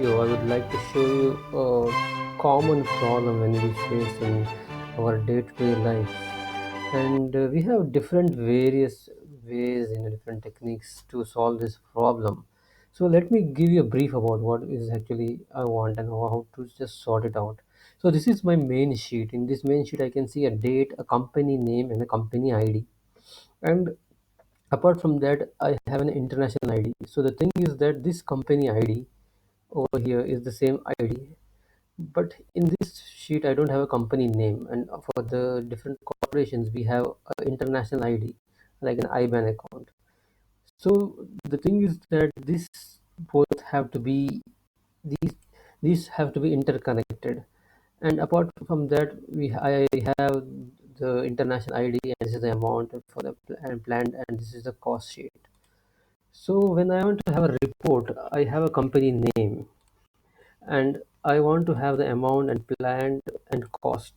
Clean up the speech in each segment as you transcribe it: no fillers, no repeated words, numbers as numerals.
video, I would like to show you a common problem when we face in our day-to-day life. And we have different various ways and different techniques to solve this problem. So let me give you a brief about what is actually I want and how to just sort it out. So this is my main sheet. In this main sheet, I can see a date, a company name, and a company ID. And apart from that, I have an international ID. So the thing is that this company ID over here is the same ID, but in this sheet I don't have a company name, and for the different corporations we have an international ID like an IBAN account. So the thing is that this both have to be these these have to be interconnected, and apart from that I have the international ID, and this is the amount for the planned, and this is the cost sheet. So when I want to have a report, I have a company name, and I want to have the amount and planned and cost,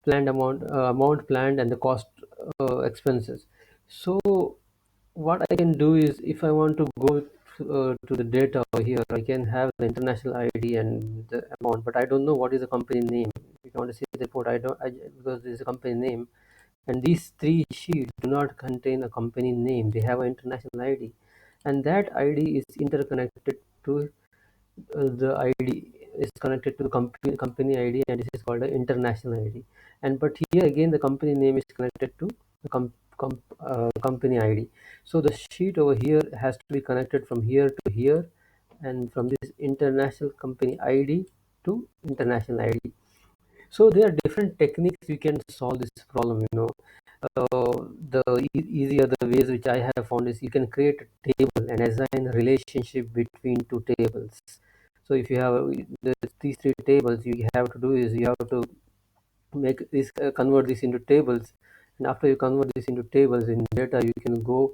planned amount planned and the cost expenses. So what I can do is, if I want to go to the data over here, I can have the international ID and the amount, but I don't know what is the company name. If I want to see the report, because this is a company name, and these three sheets do not contain a company name. They have an international ID, and that ID is interconnected to the ID is connected to the company ID, and this is called an international ID. And but here again, the company name is connected to the company ID. So the sheet over here has to be connected from here to here, and from this international company ID to international ID. So there are different techniques you can solve this problem. The easy other ways which I have found is, you can create a table and assign a relationship between two tables. So if you have these three tables, you have to do is, you have to make this convert this into tables, and after you convert this into tables in data, you can go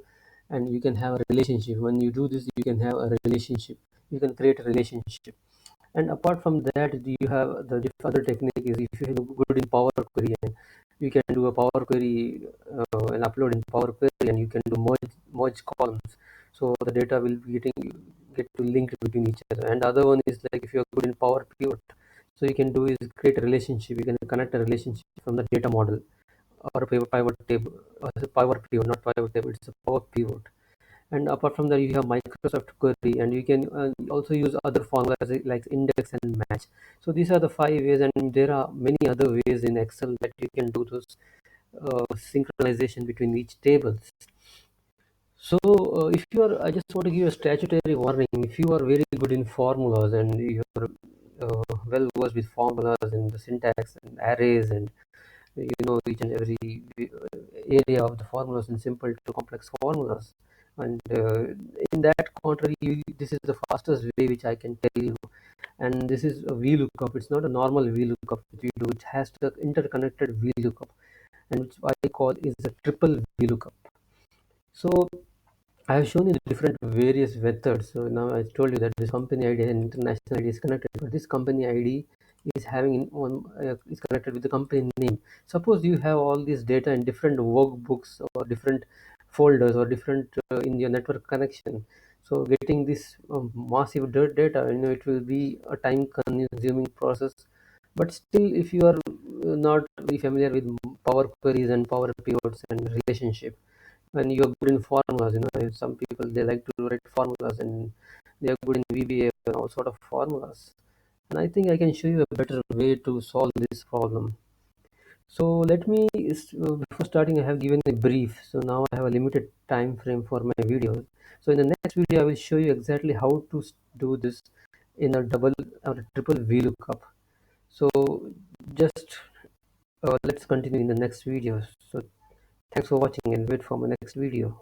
and you can have a relationship. When you do this, you can have a relationship, you can create a relationship. And apart from that, you have the other technique is, if you are good in Power Query, and you can do a Power Query and upload in Power Query, and you can do merge columns. So the data will be get to link between each other. And other one is like, if you are good in Power Pivot, so you can do is create a relationship. You can connect a relationship from the data model or a pivot table, or a Power Pivot, not pivot table. It's a Power Pivot. And apart from that, you have Microsoft Query, and you can also use other formulas like index and match. So these are the five ways, and there are many other ways in Excel that you can do those synchronization between each tables. So if you are, I just want to give a statutory warning. If you are very good in formulas, and you're well versed with formulas and the syntax and arrays, and you know each and every area of the formulas and simple to complex formulas, and in that contrary, this is the fastest way which I can tell you. And this is a VLOOKUP. It's not a normal VLOOKUP which we do. It has the interconnected VLOOKUP, and which I call is a triple VLOOKUP. So I have shown you the different various methods. So now I told you that this company ID and international ID is connected, but this company ID is having in one is connected with the company name. Suppose you have all this data in different workbooks or different folders or different in your network connection. So getting this massive data, it will be a time-consuming process. But still, if you are not very familiar with Power Queries and Power Pivots and relationship, when you're good in formulas, some people, they like to write formulas, and they are good in VBA and all sort of formulas. And I think I can show you a better way to solve this problem. So let me, before starting, I have given a brief. So now I have a limited time frame for my videos. So in the next video, I will show you exactly how to do this in a double or a triple VLOOKUP. So just let's continue in the next video. So thanks for watching, and wait for my next video.